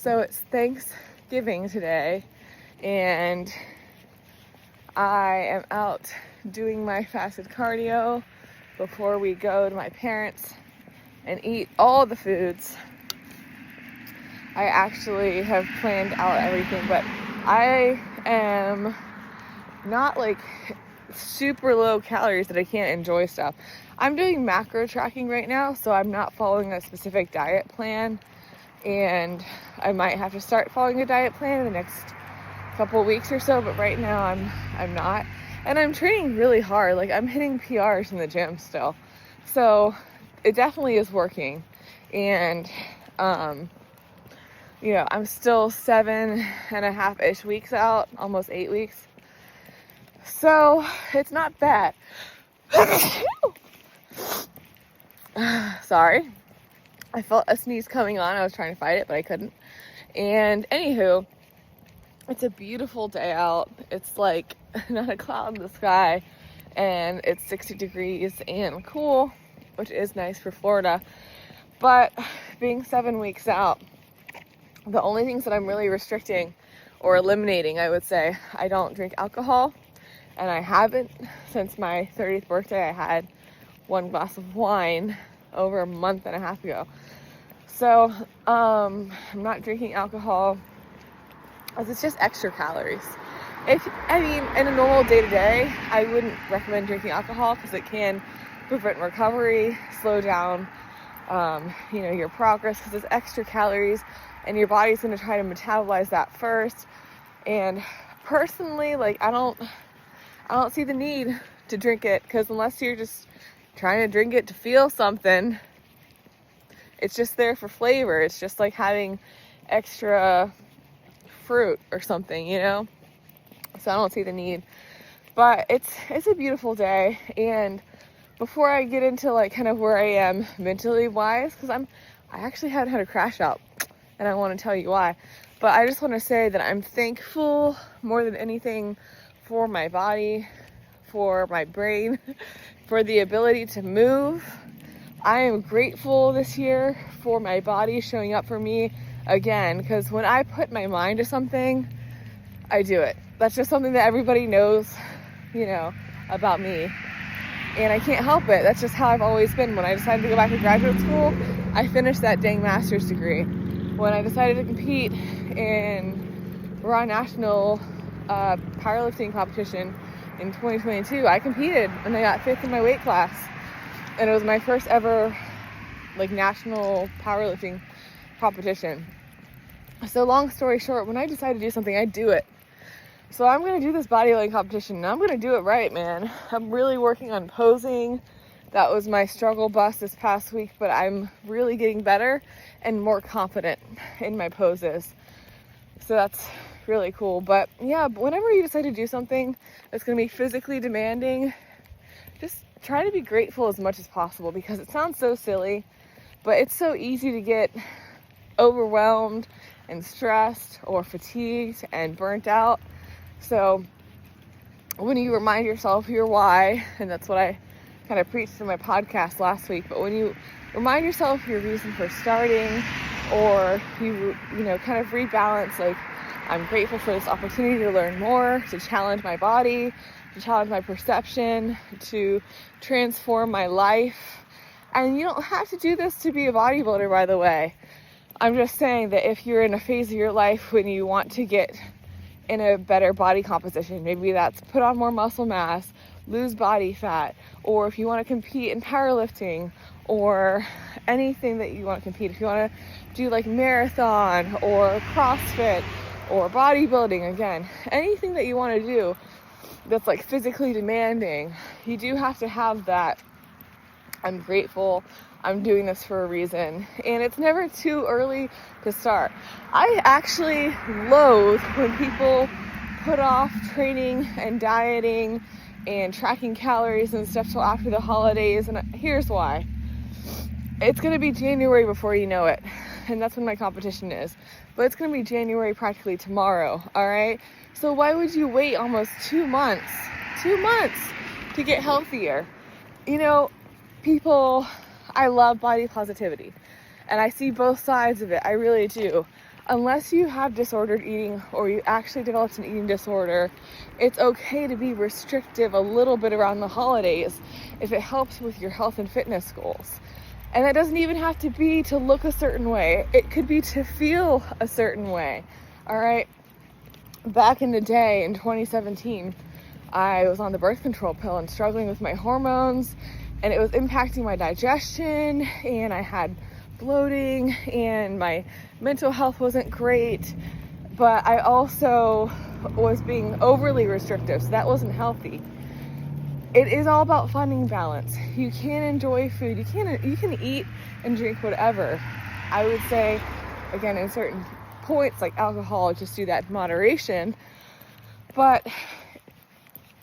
So it's Thanksgiving today, and I am out doing my fasted cardio before we go to my parents and eat all the foods. I actually have planned out everything, but I am not like super low calories that I can't enjoy stuff. I'm doing macro tracking right now, so I'm not following a specific diet plan, and I might have to start following a diet plan in the next couple weeks or so, but right now I'm not. And I'm training really hard. Like, I'm hitting PRs in the gym still. So it definitely is working. And I'm still 7.5-ish weeks out, almost 8 weeks. So it's not bad. Sorry. I felt a sneeze coming on. I was trying to fight it, but I couldn't. And anywho, it's a beautiful day out. It's like not a cloud in the sky, and it's 60 degrees and cool, which is nice for Florida. But being 7 weeks out, the only things that I'm really restricting or eliminating, I would say, I don't drink alcohol, and I haven't since my 30th birthday. I had one glass of wine over a month and a half ago. So I'm not drinking alcohol, as it's just extra calories. In a normal day-to-day, I wouldn't recommend drinking alcohol because it can prevent recovery, slow down, your progress, because it's extra calories, and your body's going to try to metabolize that first. And personally, I don't see the need to drink it, because unless you're just trying to drink it to feel something, it's just there for flavor. It's just like having extra fruit or something, So I don't see the need. But it's a beautiful day. And before I get into kind of where I am mentally wise, because I actually haven't had a crash out, and I want to tell you why. But I just want to say that I'm thankful more than anything for my body, for my brain, for the ability to move. I am grateful this year for my body showing up for me again, because when I put my mind to something, I do it. That's just something that everybody knows, about me. And I can't help it. That's just how I've always been. When I decided to go back to graduate school, I finished that dang master's degree. When I decided to compete in Raw National powerlifting competition in 2022, I competed and I got 5th in my weight class. And it was my first ever national powerlifting competition. So long story short, when I decide to do something, I do it. So I'm going to do this bodybuilding competition, and I'm going to do it right, man. I'm really working on posing. That was my struggle bus this past week, but I'm really getting better and more confident in my poses. So that's really cool. But yeah, whenever you decide to do something that's going to be physically demanding, just try to be grateful as much as possible, because it sounds so silly, but it's so easy to get overwhelmed and stressed or fatigued and burnt out. So when you remind yourself your why, and that's what I kind of preached in my podcast last week, but when you remind yourself your reason for starting, or you kind of rebalance, I'm grateful for this opportunity to learn more, to challenge my body, to challenge my perception, to transform my life. And you don't have to do this to be a bodybuilder, by the way. I'm just saying that if you're in a phase of your life when you want to get in a better body composition, maybe that's put on more muscle mass, lose body fat, or if you want to compete in powerlifting, or anything that you want to compete, if you want to do marathon or CrossFit or bodybuilding, again, anything that you want to do that's physically demanding, you do have to have that I'm grateful, I'm doing this for a reason, and it's never too early to start. I actually loathe when people put off training and dieting and tracking calories and stuff till after the holidays, and here's why. It's going to be January before you know it, and that's when my competition is. But it's going to be January practically tomorrow, alright? So why would you wait almost 2 months to get healthier? People, I love body positivity, and I see both sides of it. I really do. unless you have disordered eating or you actually developed an eating disorder, it's okay to be restrictive a little bit around the holidays if it helps with your health and fitness goals. And that doesn't even have to be to look a certain way. It could be to feel a certain way. All right. Back in the day in 2017, I was on the birth control pill and struggling with my hormones, and it was impacting my digestion, and I had bloating, and my mental health wasn't great, but I also was being overly restrictive, so that wasn't healthy. It is all about finding balance. You can enjoy food. You can eat and drink whatever. I would say, again, in certain points like alcohol, just do that in moderation. But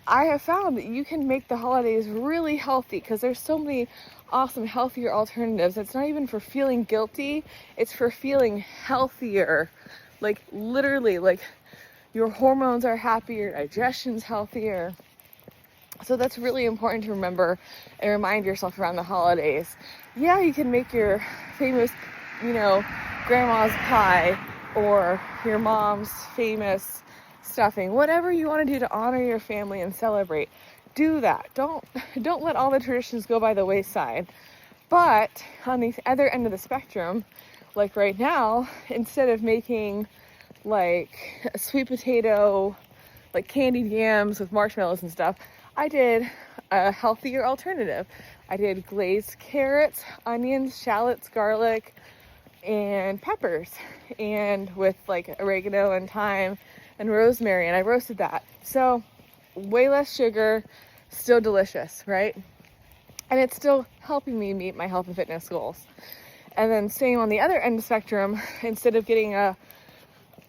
I have found that you can make the holidays really healthy because there's so many awesome, healthier alternatives. It's not even for feeling guilty. It's for feeling healthier. Like literally, like your hormones are happier, digestion's healthier. So that's really important to remember and remind yourself around the holidays. Yeah, you can make your famous, grandma's pie or your mom's famous stuffing, whatever you want to do to honor your family and celebrate. Do that. Don't let all the traditions go by the wayside. But on the other end of the spectrum, like right now, instead of making like a sweet potato, like candied yams with marshmallows and stuff, I did a healthier alternative. I did glazed carrots, onions, shallots, garlic, and peppers, and with like oregano and thyme and rosemary, and I roasted that. So way less sugar, still delicious, right? And it's still helping me meet my health and fitness goals. And then staying on the other end of the spectrum, instead of getting a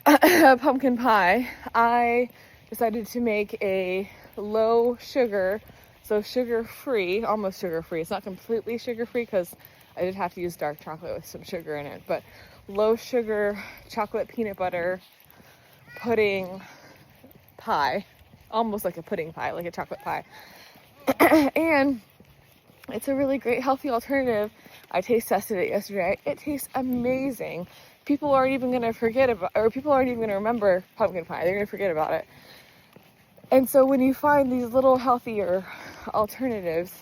pumpkin pie, I decided to make a low sugar, so sugar-free, almost sugar-free. It's not completely sugar-free because I did have to use dark chocolate with some sugar in it, but low sugar chocolate peanut butter pudding pie, almost like a pudding pie, like a chocolate pie. And it's a really great healthy alternative. I taste tested it yesterday. It tastes amazing. People aren't even going to forget about, or people aren't even going to remember pumpkin pie. They're going to forget about it. And so when you find these little healthier alternatives,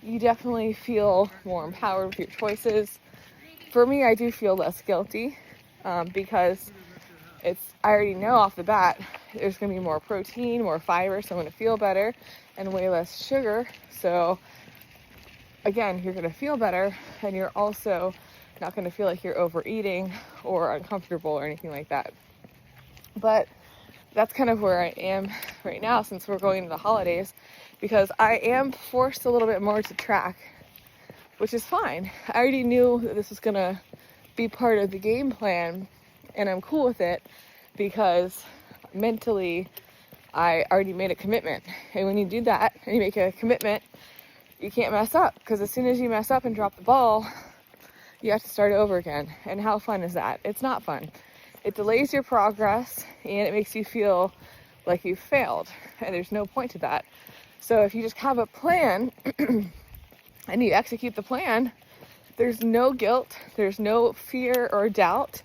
you definitely feel more empowered with your choices. For me, I do feel less guilty because I already know off the bat there's going to be more protein, more fiber, so I'm going to feel better, and way less sugar. So again, you're going to feel better, and you're also not going to feel like you're overeating or uncomfortable or anything like that. But that's kind of where I am right now since we're going to the holidays, because I am forced a little bit more to track, which is fine. I already knew that this was going to be part of the game plan, and I'm cool with it because mentally I already made a commitment. And when you do that and you make a commitment, you can't mess up, because as soon as you mess up and drop the ball, you have to start over again. And how fun is that? It's not fun. It delays your progress, and it makes you feel like you failed, and there's no point to that. So if you just have a plan and you execute the plan, there's no guilt, there's no fear or doubt,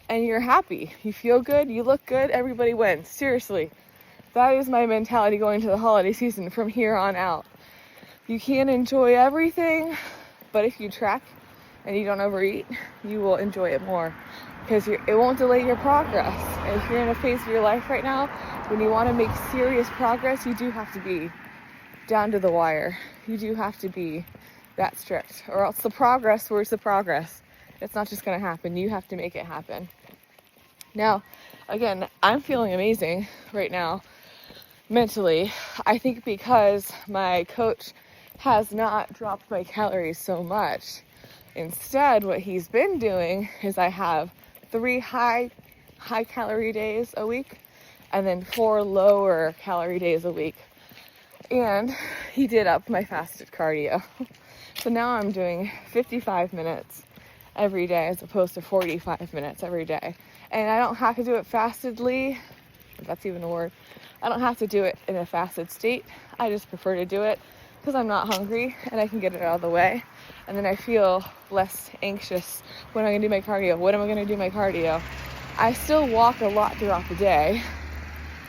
and you're happy. You feel good, you look good, everybody wins. Seriously, that is my mentality going to the holiday season from here on out. You can't enjoy everything, but if you track and you don't overeat, you will enjoy it more, because it won't delay your progress. And if you're in a phase of your life right now when you want to make serious progress, you do have to be down to the wire. You do have to be that strict, or else where's the progress? It's not just going to happen. You have to make it happen. Now, again, I'm feeling amazing right now mentally. I think because my coach has not dropped my calories so much. Instead, what he's been doing is I have 3 high calorie days a week and then 4 lower calorie days a week. And he did up my fasted cardio. So now I'm doing 55 minutes every day as opposed to 45 minutes every day. And I don't have to do it fastedly, if that's even a word. I don't have to do it in a fasted state. I just prefer to do it because I'm not hungry and I can get it out of the way. And then I feel less anxious when I'm going to do my cardio. When am I going to do my cardio? I still walk a lot throughout the day.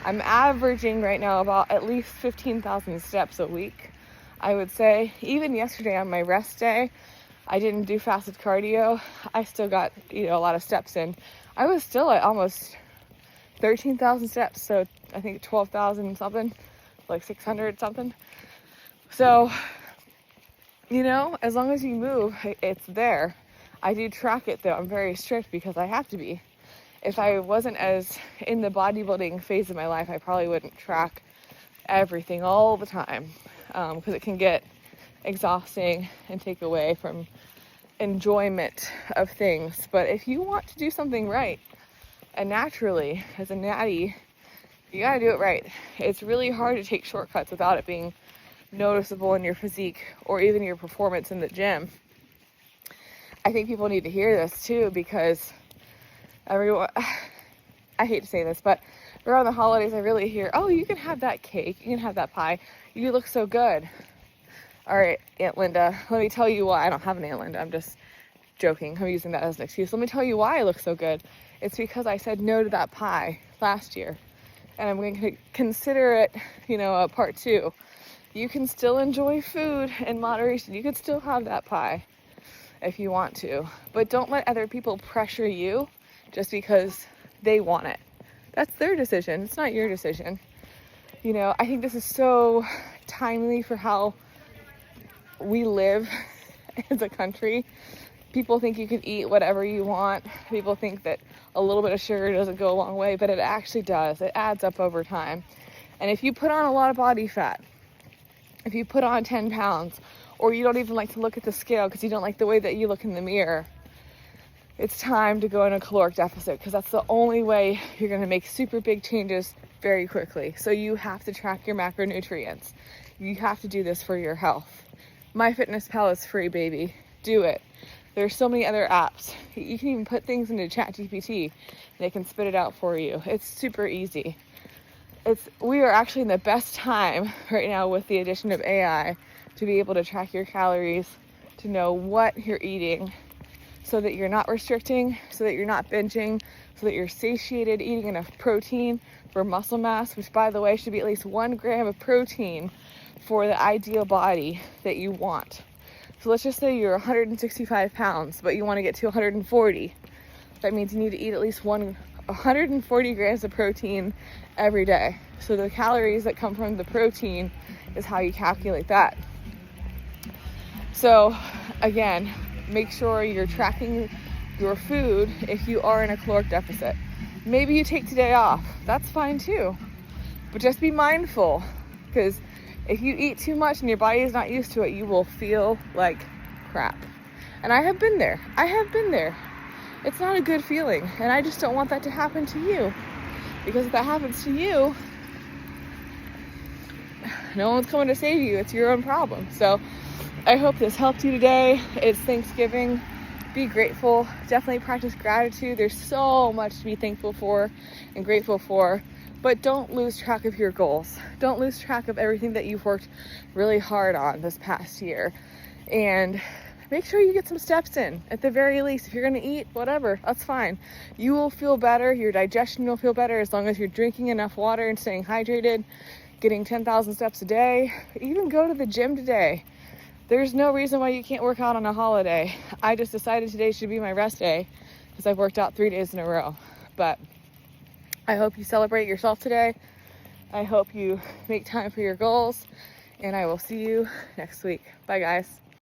I'm averaging right now about at least 15,000 steps a week, I would say. Even yesterday on my rest day, I didn't do fasted cardio. I still got, a lot of steps in. I was still at almost 13,000 steps, so I think 12,000 something, like 600 something. So, as long as you move, it's there. I do track it though. I'm very strict because I have to be. If I wasn't as in the bodybuilding phase of my life, I probably wouldn't track everything all the time, because it can get exhausting and take away from enjoyment of things. But if you want to do something right and naturally, as a natty, you gotta do it right. It's really hard to take shortcuts without it being noticeable in your physique or even your performance in the gym. I think people need to hear this too, because everyone, I hate to say this, but around the holidays I really hear, oh, you can have that cake, you can have that pie, you look so good. All right, Aunt Linda, let me tell you why. I don't have an Aunt Linda, I'm just joking, I'm using that as an excuse. Let me tell you why I look so good. It's because I said no to that pie last year, and I'm going to consider it, a part 2. You can still enjoy food in moderation. You can still have that pie if you want to, but don't let other people pressure you just because they want it. That's their decision. It's not your decision. I think this is so timely for how we live as a country. People think you can eat whatever you want. People think that a little bit of sugar doesn't go a long way, but it actually does. It adds up over time. And if you put on a lot of body fat, if you put on 10 pounds, or you don't even like to look at the scale because you don't like the way that you look in the mirror, it's time to go in a caloric deficit, because that's the only way you're going to make super big changes very quickly. So you have to track your macronutrients. You have to do this for your health. MyFitnessPal is free, baby. Do it. There's so many other apps. You can even put things into ChatGPT and they can spit it out for you. It's super easy. We are actually in the best time right now with the addition of AI to be able to track your calories, to know what you're eating, so that you're not restricting, so that you're not binging, so that you're satiated, eating enough protein for muscle mass, which, by the way, should be at least 1 gram of protein for the ideal body that you want. So let's just say you're 165 pounds, but you want to get to 140. That means you need to eat at least 140 grams of protein every day. So the calories that come from the protein is how you calculate that. So again, make sure you're tracking your food if you are in a caloric deficit. Maybe you take today off. That's fine too. But just be mindful, because if you eat too much and your body is not used to it, you will feel like crap. And I have been there. It's not a good feeling. And I just don't want that to happen to you. Because if that happens to you, no one's coming to save you. It's your own problem. So I hope this helped you today. It's Thanksgiving. Be grateful. Definitely practice gratitude. There's so much to be thankful for and grateful for. But don't lose track of your goals. Don't lose track of everything that you've worked really hard on this past year. And make sure you get some steps in. At the very least, if you're going to eat, whatever, that's fine. You will feel better. Your digestion will feel better as long as you're drinking enough water and staying hydrated, getting 10,000 steps a day. Even go to the gym today. There's no reason why you can't work out on a holiday. I just decided today should be my rest day because I've worked out 3 days in a row. But I hope you celebrate yourself today. I hope you make time for your goals. And I will see you next week. Bye, guys.